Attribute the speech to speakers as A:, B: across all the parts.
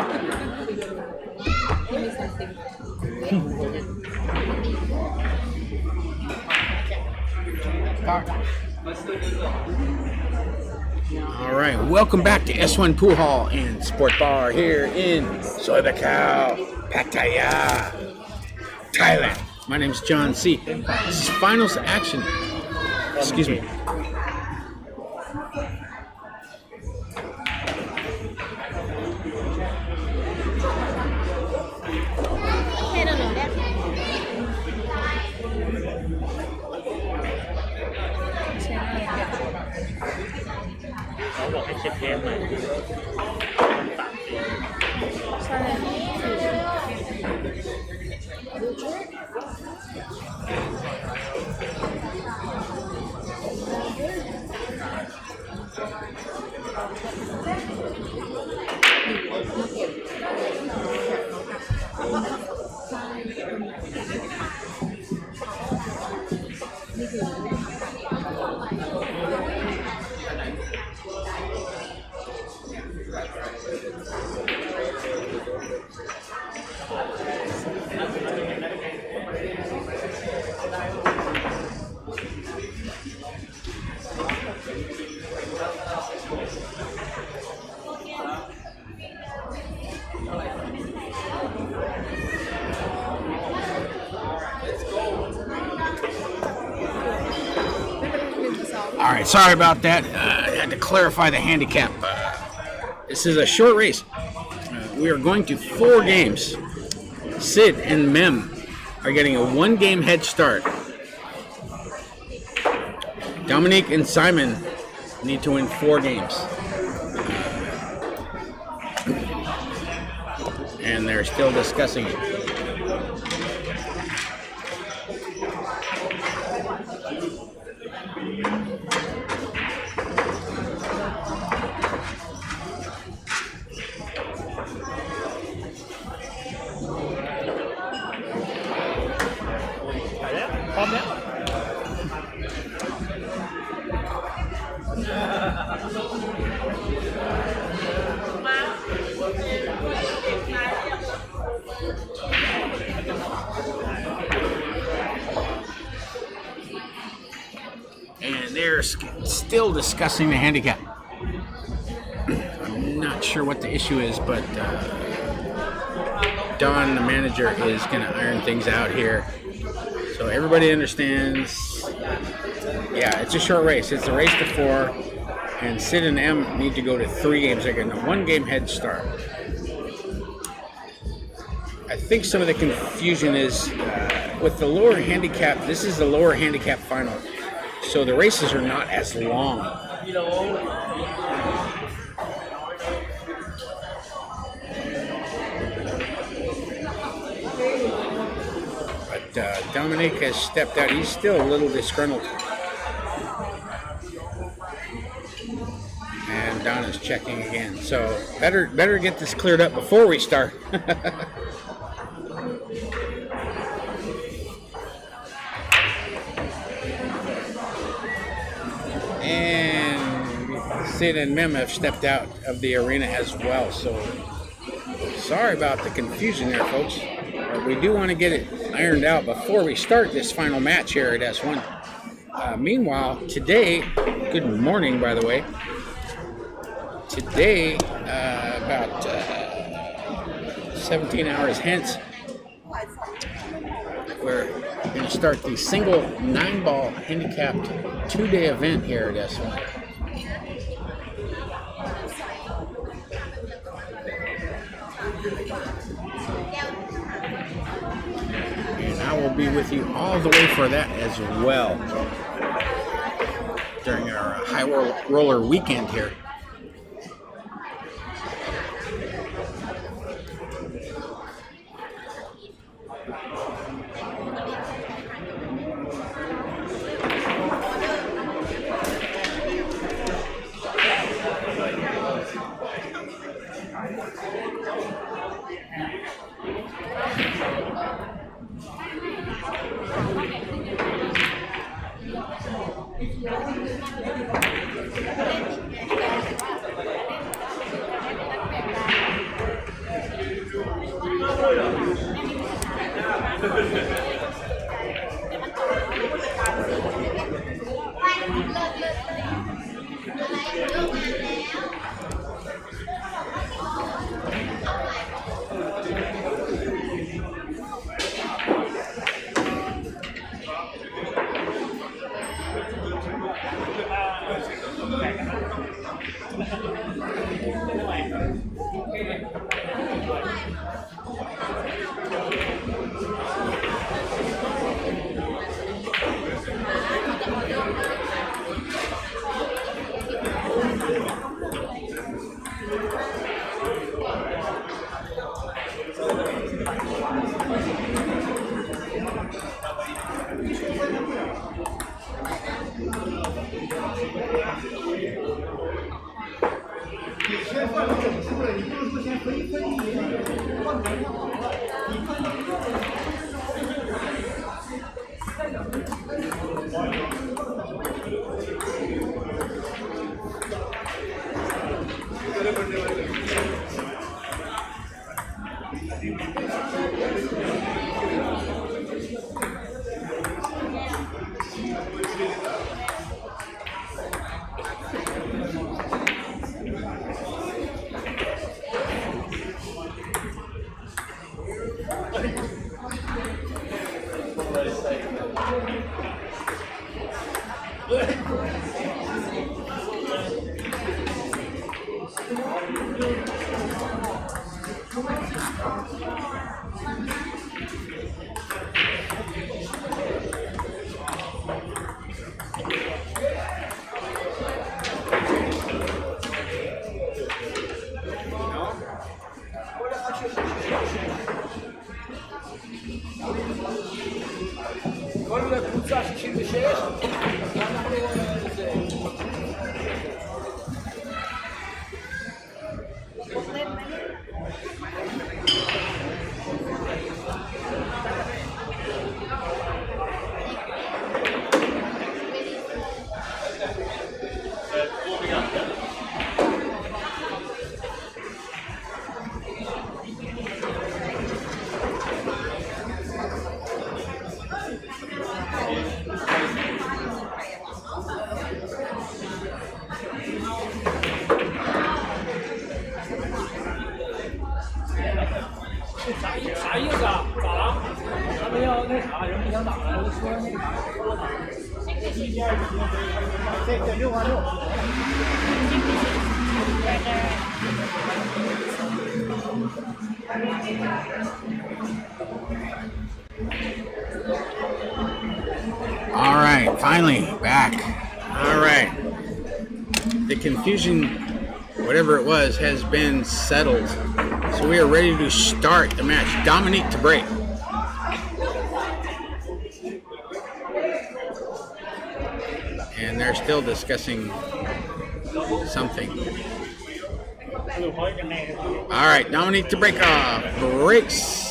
A: All right, welcome back to S1 Pool Hall and Sport Bar here in Soi Buakhao, Pattaya, Thailand. My name is John C. This is finals action. Excuse me. All right, sorry about that. I had to clarify the handicap. This is a short race. We are going to 4 games. Sid and Mem are getting a 1-game head start. Dominique and Simon need to win 4 games. And they're still discussing it. And they're still discussing the handicap. I'm not sure what the issue is, but Don, the manager, is going to iron things out here. So everybody understands. Yeah, it's a short race. It's a race to 4. And Sid and M need to go to 3 games. They're getting a 1-game head start. I think some of the confusion is with the lower handicap. This is the lower handicap final. So the races are not as long. But Dominique has stepped out. He's still a little disgruntled. And Don is checking again. So better get this cleared up before we start. And Sid and Mem have stepped out of the arena as well. So sorry about the confusion there, folks. But we do want to get it ironed out before we start this final match here at S1. Meanwhile, today, good morning, by the way. Today, about 17 hours hence, we're going to start the single 9-ball handicapped 2-day event here at S1. And I will be with you all the way for that as well during our high roller weekend here. All right, finally back. All right, the confusion, whatever it was, has been settled. So we are ready to start the match. Dominique to break. And they're still discussing something. All right, Dominique to break off. Breaks.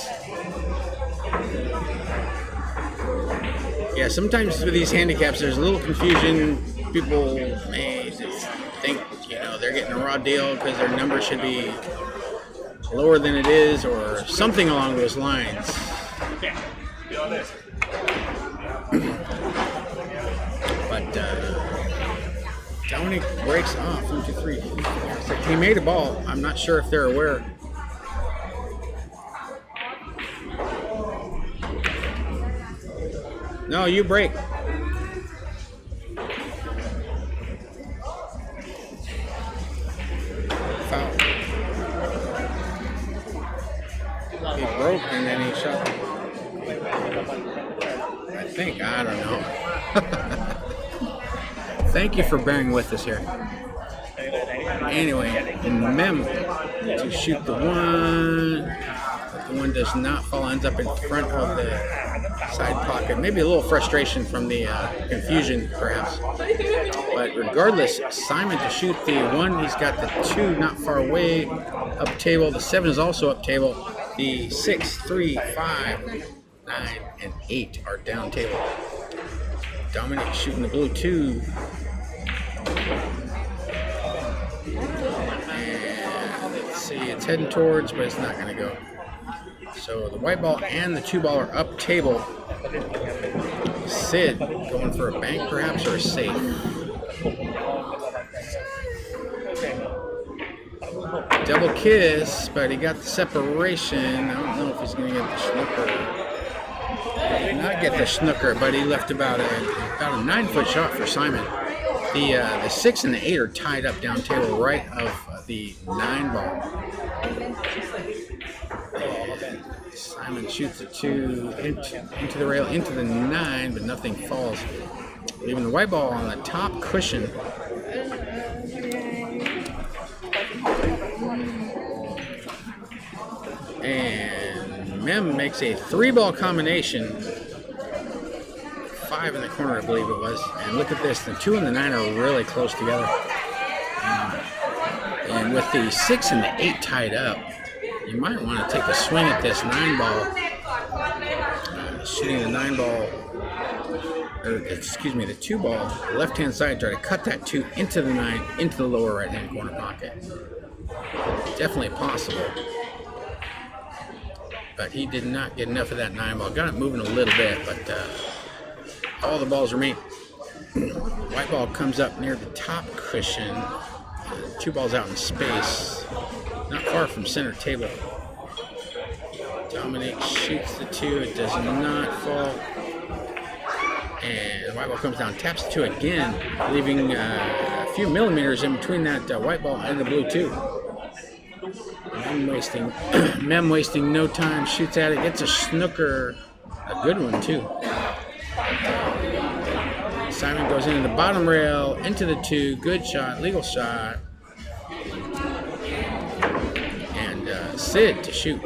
A: Yeah, sometimes with these handicaps, there's a little confusion. People may think, they're getting a raw deal because their number should be lower than it is, or something along those lines. But Dominique breaks off. 1, 2, 3. He made a ball. I'm not sure if they're aware. No, you break. Foul. He broke and then he shot. I think. I don't know. Thank you for bearing with us here. Anyway, Mem to shoot the one. But the one does not fall. Ends up in front of the side pocket. Maybe a little frustration from the confusion, perhaps. But regardless, Simon to shoot the one. He's got the 2 not far away up table. The 7 is also up table. The 6, 3, 5, 9, and 8 are down table. Dominique shooting the blue 2. And let's see, it's heading towards, but it's not going to go. So the white ball and the 2 ball are up table. Sid going for a bank perhaps, or a safe. Double kiss, but he got the separation. I don't know if he's going to get the snooker. Did not get the snooker, but he left about a 9-foot shot for Simon. The 6 and the 8 are tied up down table right of the 9 ball. Simon shoots it 2 into the rail, into the 9, but nothing falls. Leaving the white ball on the top cushion. And Mem makes a 3-ball combination. 5 in the corner, I believe it was. And look at this, the 2 and the 9 are really close together. And with the 6 and the 8 tied up, you might want to take a swing at this 9-ball. Shooting the 9-ball, or excuse me, the 2-ball, left-hand side, try to cut that 2 into the 9, into the lower right-hand corner pocket. Definitely possible. But he did not get enough of that 9-ball. Got it moving a little bit, but all the balls remain. White ball comes up near the top cushion. 2 balls out in space, not far from center table. Dominique shoots the 2. It does not fall. And the white ball comes down, taps the 2 again, leaving a few millimeters in between that white ball and the blue 2. Mem wasting no time, shoots at it, gets a snooker, a good one too. Simon goes into the bottom rail, into the 2, good shot, legal shot. And Sid to shoot.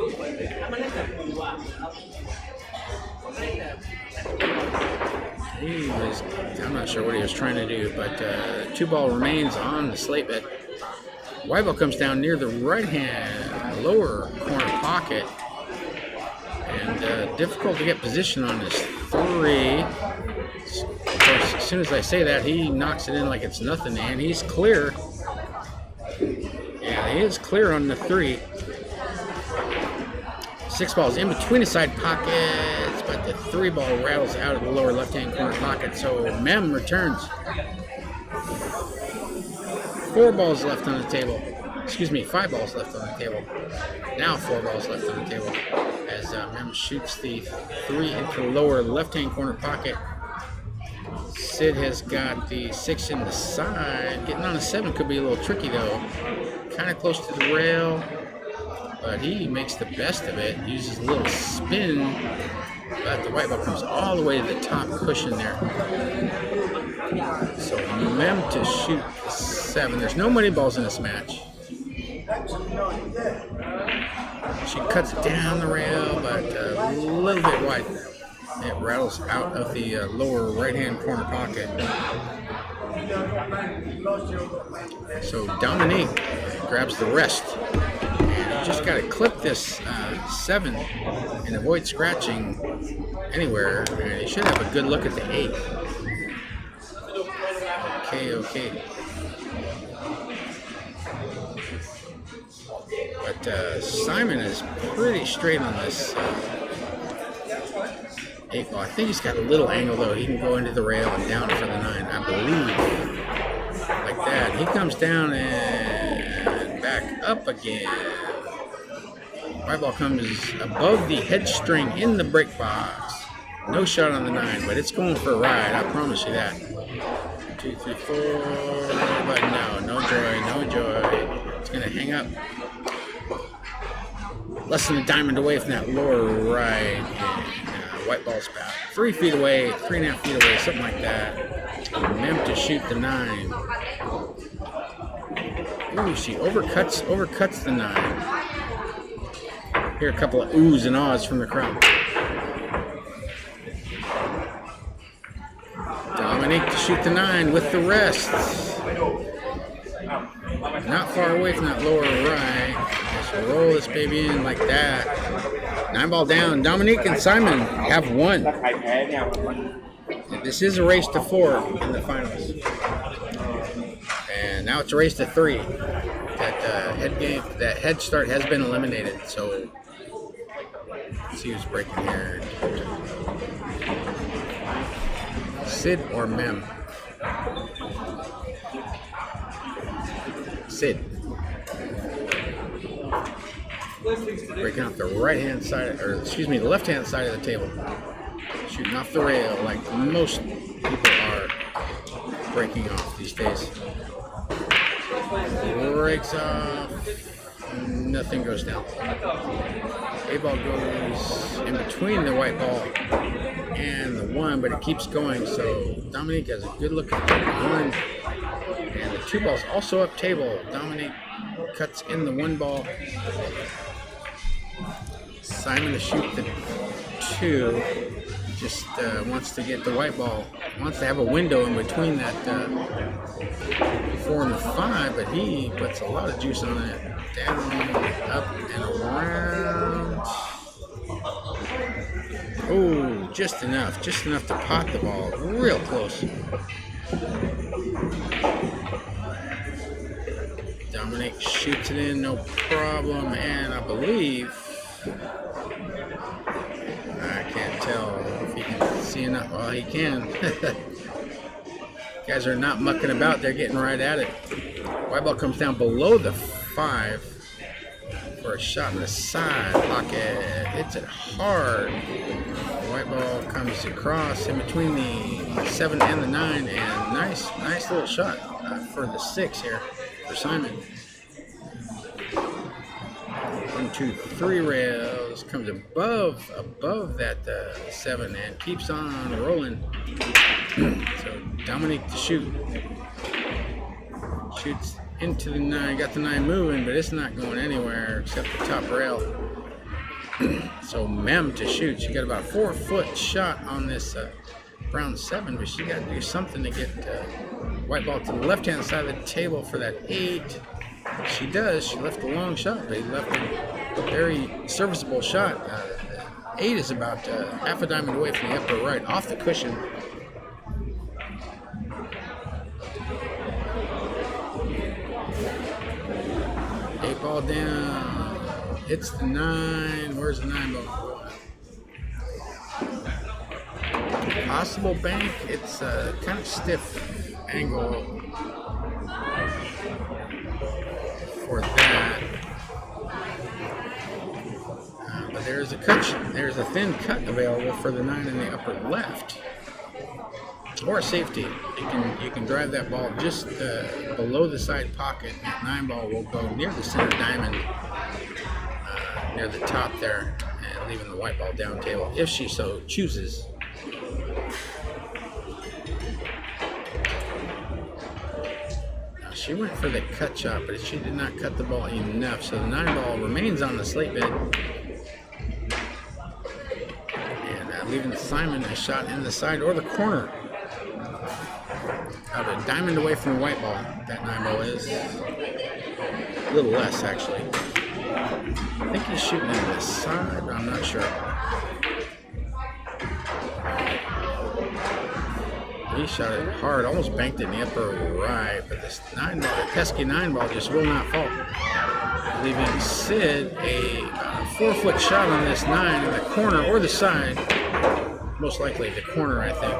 A: I'm not sure what he was trying to do, but 2-ball remains on the slate bed. White ball comes down near the right-hand lower corner pocket. And difficult to get position on this 3. Of course, as soon as I say that, he knocks it in like it's nothing, and he's clear. Yeah, he is clear on the 3. 6 balls in between the side pockets, but the 3-ball rattles out of the lower left-hand corner pocket, so Mem returns. 4 balls left on the table. Excuse me, 5 balls left on the table. Now 4 balls left on the table as Mem shoots the 3 into the lower left-hand corner pocket. Sid has got the 6 in the side. Getting on a 7 could be a little tricky though. Kind of close to the rail, but he makes the best of it. Uses a little spin, but the white ball comes all the way to the top cushion there. So Mem to shoot 7. There's no money balls in this match. She cuts it down the rail, but a little bit wide. It rattles out of the lower right-hand corner pocket. So Dominique grabs the rest. And you just got to clip this 7 and avoid scratching anywhere. And you should have a good look at the 8. Okay. But Simon is pretty straight on this 8 ball. I think he's got a little angle though. He can go into the rail and down for the 9, I believe. Like that. He comes down and back up again. White ball comes above the head string in the break box. No shot on the 9, but it's going for a ride. I promise you that. 2, 3, 4. But no joy. It's going to hang up. Less than a diamond away from that lower right. And white ball's about 3 feet away, 3.5 feet away, something like that. Mem to shoot the 9. Ooh, she overcuts the 9. Hear a couple of oohs and ahs from the crowd. Dominique to shoot the 9 with the rest. Not far away from that lower right. Just roll this baby in like that. 9 ball down. Dominique and Simon have won. This is a race to 4 in the finals. And now it's a race to 3. That head start has been eliminated. So let's see who's breaking here. Sid or Mem? Sid. Breaking off the right-hand side, or excuse me, the left-hand side of the table. Shooting off the rail like most people are breaking off these days. Breaks off. Nothing goes down. A ball goes in between the white ball and the 1, but it keeps going. So Dominique has a good look at the 1. And the 2 ball's also up table. Dominique cuts in the 1 ball. Simon to shoot the 2. Just wants to get the white ball. Wants to have a window in between that 4 and the 5, but he puts a lot of juice on it. Down, up, and around. Oh, just enough to pot the ball. Real close. Dominique shoots it in, no problem, and I believe, I can't tell if he can see enough. Well, he can. Guys are not mucking about, they're getting right at it. White ball comes down below the 5 for a shot in the side pocket. Hits it hard. The white ball comes across in between the 7 and the 9, and nice little shot for the 6 here for Simon. 1, 2, 3 rails, comes above that 7 and keeps on rolling. So Dominique to shoot. Shoots into the 9, got the 9 moving, but it's not going anywhere except the top rail. So Mem to shoot. She got about a 4-foot shot on this brown 7, but she got to do something to get white ball to the left-hand side of the table for that 8. She does. She left a long shot, but he left a very serviceable shot. 8 is about half a diamond away from the upper right, off the cushion. Eight ball down. Hits the 9. Where's the 9 ball? Possible bank. It's a kind of stiff angle for that. But there's a thin cut available for the 9 in the upper left. Or safety. You can drive that ball just below the side pocket. That 9 ball will go near the center diamond, near the top there, and leaving the white ball down table if she so chooses. She went for the cut shot, but she did not cut the ball enough, so the 9 ball remains on the slate bed. And leaving Simon a shot in the side or the corner. About a diamond away from the white ball, that 9 ball is. A little less, actually. I think he's shooting in the side, but I'm not sure. He shot it hard, almost banked it in the upper right, but this 9 ball, the pesky 9 ball just will not fall. Leaving Sid a 4-foot shot on this 9 in the corner or the side. Most likely the corner, I think.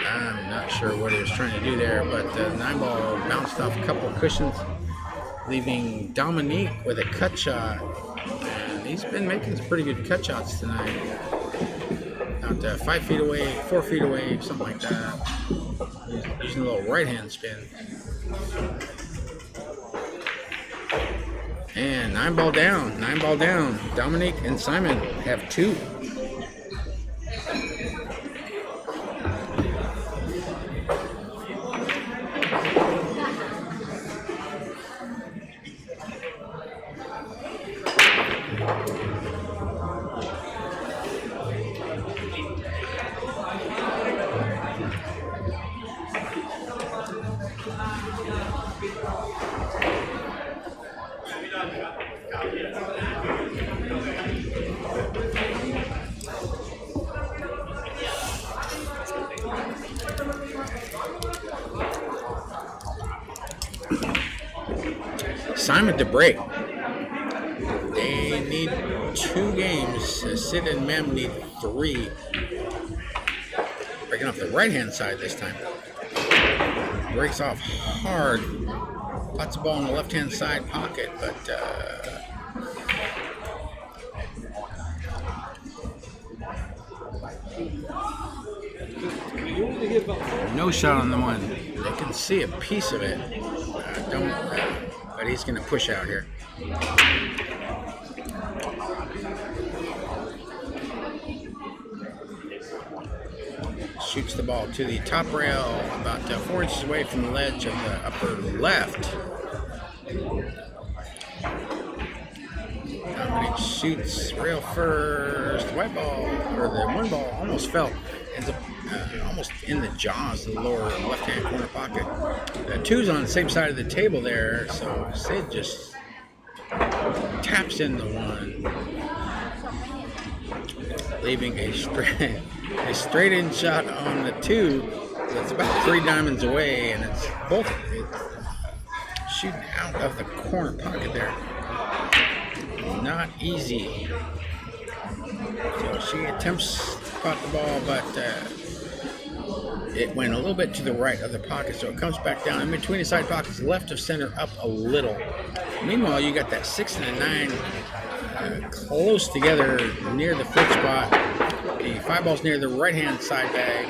A: I'm not sure what he was trying to do there, but the 9 ball bounced off a couple of cushions, leaving Dominique with a cut shot. And he's been making some pretty good cut shots tonight. About 5 feet away, 4 feet away, something like that. Using a little right-hand spin. And 9 ball down. Dominique and Simon have 2. Simon to break. They need 2 games. Sid and Mem need 3. Breaking off the right-hand side this time. Breaks off hard. Puts the ball in the left-hand side pocket, but no shot on the one. They can see a piece of it. But he's going to push out here. Shoots the ball to the top rail, about 4 inches away from the ledge of the upper left. shoots rail first. White ball, or the one ball almost fell. Ends up almost in the jaws of the lower left-hand corner pocket. The two's on the same side of the table there, so Sid just taps in the one, leaving a straight-in shot on the two. That's about 3 diamonds away, and it's shooting out of the corner pocket there. Not easy. So she attempts to pot the ball, but it went a little bit to the right of the pocket, so it comes back down in between the side pockets, left of center, up a little. Meanwhile, you got that 6 and a 9 close together near the foot spot. The 5 ball's near the right-hand side bag.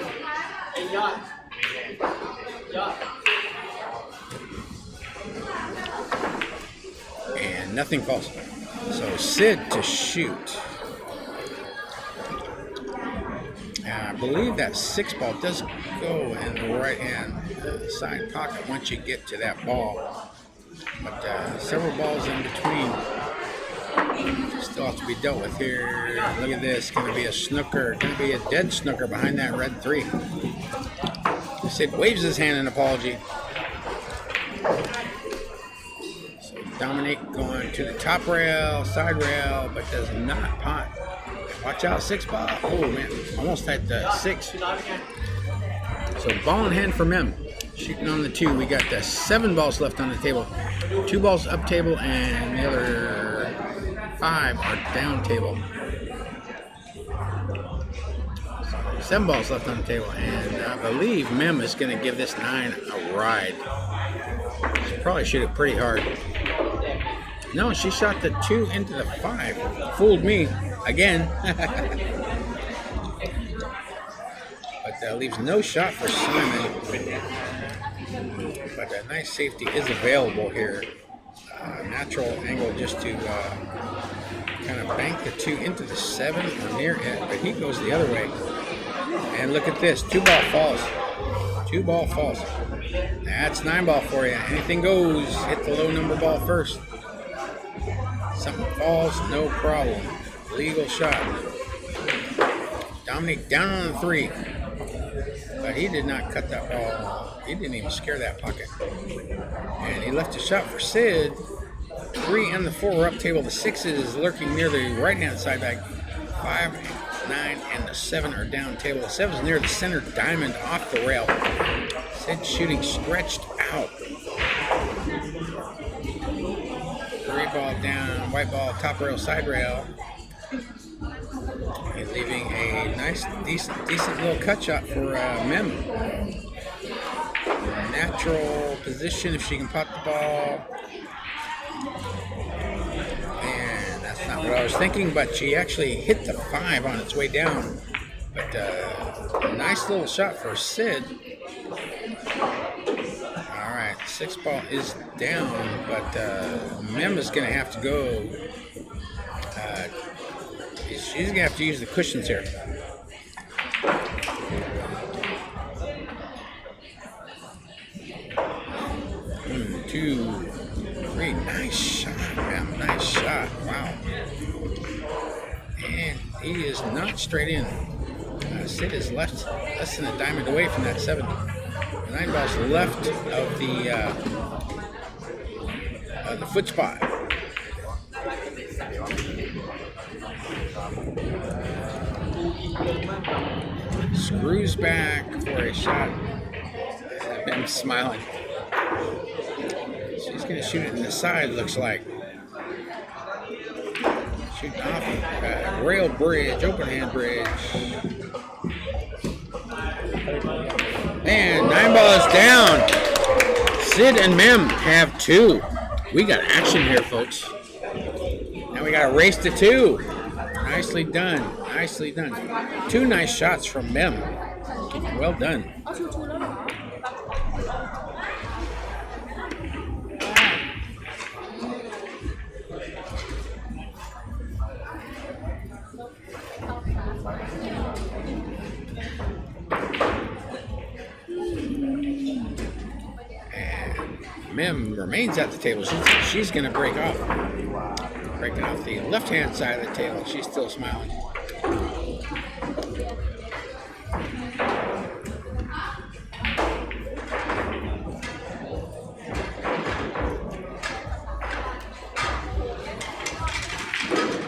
A: And nothing falls. So Sid to shoot. I believe that 6 ball does go in the right-hand side pocket once you get to that ball. But several balls in between still have to be dealt with here. Look at this. Going to be a snooker. Going to be a dead snooker behind that red 3. Sid waves his hand in apology. So Dominique going to the top rail, side rail, but does not pot. Watch out, 6 ball. Oh, man. Almost had the 6. So ball in hand for Mem. Shooting on the 2. We got the 7 balls left on the table. 2 balls up table, and the other 5 are down table. 7 balls left on the table, and I believe Mem is going to give this 9 a ride. She probably shoot it pretty hard. No, she shot the 2 into the 5. Fooled me again. But that leaves no shot for Simon. But a nice safety is available here. Natural angle just to kind of bank the 2 into the 7 or near it, but he goes the other way. And look at this, 2 ball falls. 2 ball falls. That's 9 ball for you. Anything goes. Hit the low number ball first. Something falls, no problem. Legal shot. Dominique down on the 3. But he did not cut that ball. He didn't even scare that pocket. And he left a shot for Sid. 3 and the 4 are up table. The 6 is lurking near the right-hand side bag. 5, 9, and the 7 are down table. The 7 is near the center diamond off the rail. Sid shooting stretched out. 3 ball down, white ball, top rail, side rail. He's leaving a nice, decent little cut shot for Mem. Natural position if she can pot the ball. And that's not what I was thinking, but she actually hit the 5 on its way down. But a nice little shot for Sid. All right, 6 ball is down, but Mem is going to have to go. She's going to have to use the cushions here. 1, 2, 3. Nice shot, Mem. Nice shot. Wow. And he is not straight in. Sid is left less than a diamond away from that 7. 9 balls left of the foot spot. Screws back for a shot. I'm smiling. She's going to shoot it in the side, looks like. Shooting off rail bridge, open hand bridge. And 9 ball is down. Sid and Mem have 2. We got action here, folks. Now we got to race to 2. Nicely done. Nicely done. 2 nice shots from Mem. Well done. Mem remains at the table. She's going to break off. Breaking off the left-hand side of the table. She's still smiling.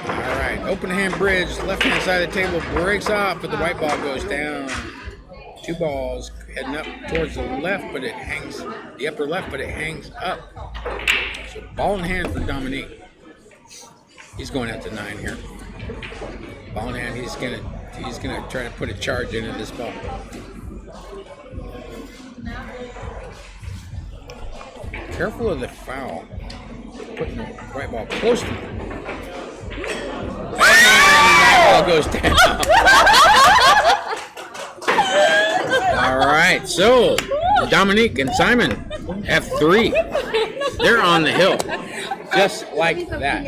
A: Alright, open hand bridge, left-hand side of the table breaks off, but the white ball goes down. 2 balls heading up towards the left, but it hangs, the upper left, but it hangs up. So ball in hand for Dominique. He's going at the 9 here. Ball in hand, he's gonna try to put a charge into this ball. Careful of the foul. Putting the white ball close to him. And that ball goes down. All right, so Dominique and Simon have 3. They're on the hill, just like that.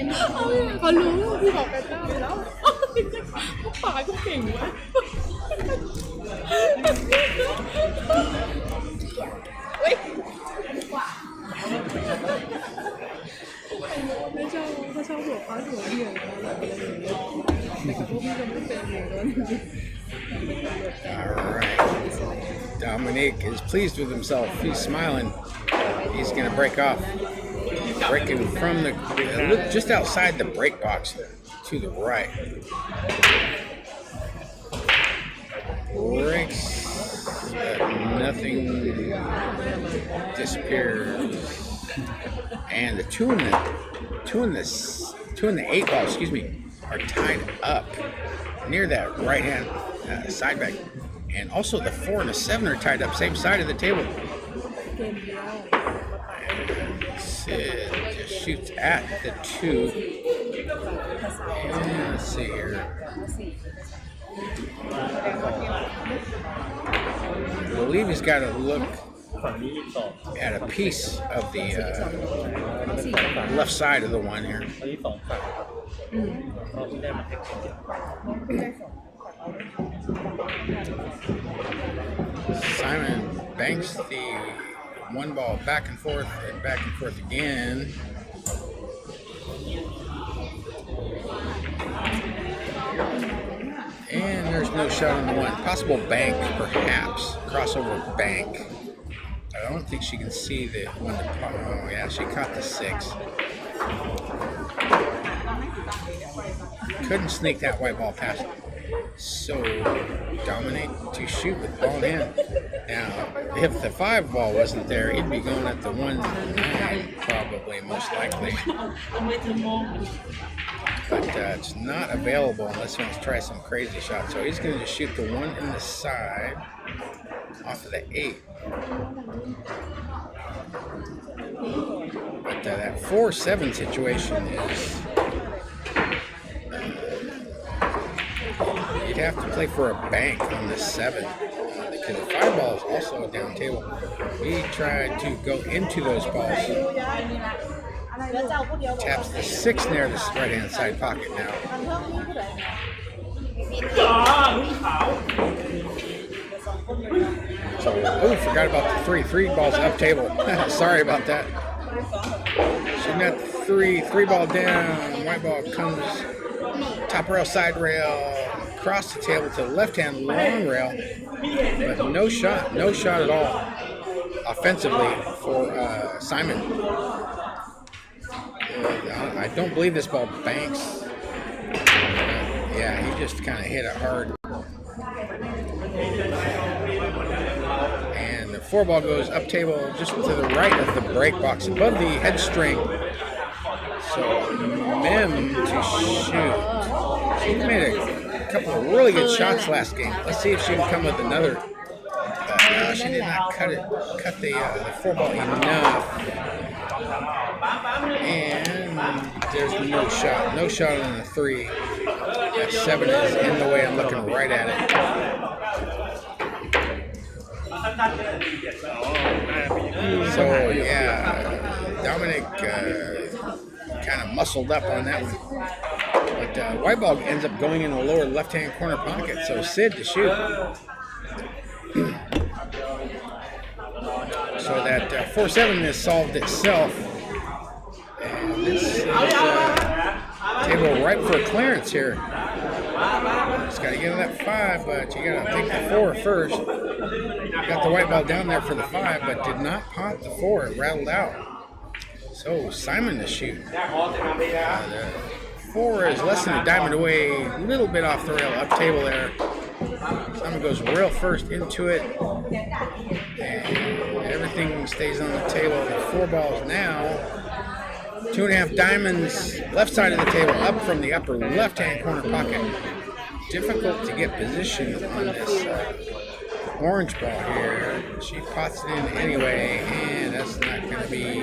A: Alright. Dominique is pleased with himself. He's smiling. He's going to break off. Breaking from the just outside the break box to the right. Breaks, but nothing disappears. And the 2 and the 8 ball, excuse me, are tied up near that right hand side back. And also the 4 and the 7 are tied up, same side of the table. And Sid just shoots at the 2. And let's see here. I believe he's got to look at a piece of the left side of the 1 here. Simon banks the 1 ball back and forth again. And there's no shot on the 1. Possible bank, perhaps. Crossover bank. I don't think she can see the 1 to pop. Oh, yeah, she caught the 6. Couldn't sneak that white ball past. So, Dominique to shoot with ball in hand. Now, if the 5 ball wasn't there, he'd be going at the 1-9, probably, most likely. But it's not available unless he wants to try some crazy shot. So he's going to just shoot the 1 in the side off of the 8. But that 4-7 situation is... you'd have to play for a bank on the 7. Because the 5 ball is also a down table. He tried to go into those balls. Taps the 6 near the right-hand side pocket now. So, oh, forgot about the 3. 3 balls up table. Sorry about that. Shooting at the 3. 3 ball down. White ball comes top rail, side rail, across the table to the left-hand long rail. But no shot at all offensively for Simon. I don't believe this ball banks. Yeah, he just kind of hit it hard. And the 4 ball goes up table just to the right of the break box, above the head string. So, Mem to shoot. She made a couple of really good shots last game. Let's see if she can come with another. No, she did not cut the 4 ball enough. And there's no shot. No shot on the 3. That 7 is in the way. I'm looking right at it. So, yeah, Dominique kind of muscled up on that one. But white ball ends up going in the lower left-hand corner pocket. So Sid to shoot. So that 4-7 has solved itself. And this is fighting for a clearance here. Just got to get on that 5, but you got to take the 4 first. Got the white ball down there for the 5, but did not pop the 4. It rattled out. So Simon to shoot. The 4 is less than a diamond away, a little bit off the rail, up table there. Simon goes rail first into it, and everything stays on the table. The 4 balls now, 2.5 diamonds, left side of the table, up from the upper left-hand corner pocket. Difficult to get position on this orange ball here. She pots it in anyway, and that's not going to be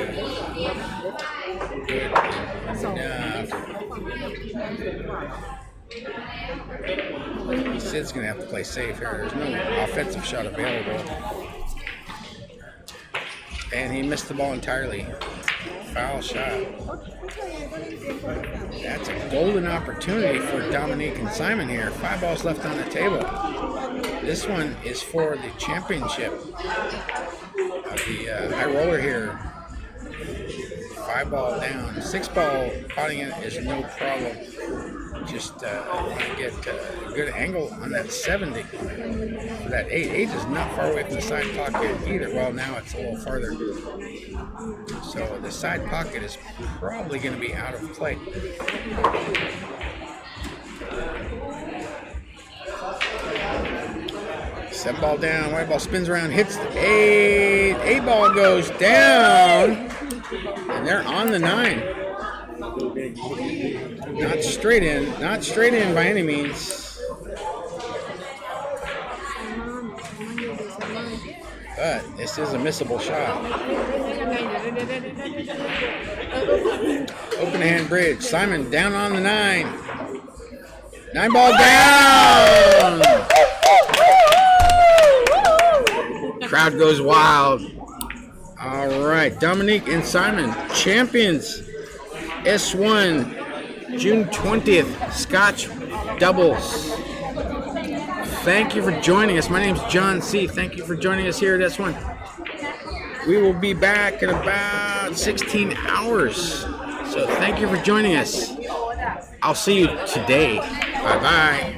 A: good enough. Sid's going to have to play safe here. There's no offensive shot available. And he missed the ball entirely. Foul shot. That's a golden opportunity for Dominique and Simon here. 5 balls left on the table. This one is for the championship of the high roller here. 5 ball down. 6 ball potting it is no problem. Just want to get a good angle on that 70 for that 8. 8 is not far away from the side pocket either. Well, now it's a little farther. So the side pocket is probably going to be out of play. Seven ball down, white ball spins around, hits the 8. 8 ball goes down, and they're on the 9. Not straight in by any means. But this is a missable shot. Open hand bridge. Simon down on the 9. 9 ball down. Crowd goes wild. All right, Dominique and Simon, champions. S1, June 20th, Scotch doubles. Thank you for joining us. My name's John C. Thank you for joining us here at S1. We will be back in about 16 hours. So thank you for joining us. I'll see you today. Bye-bye.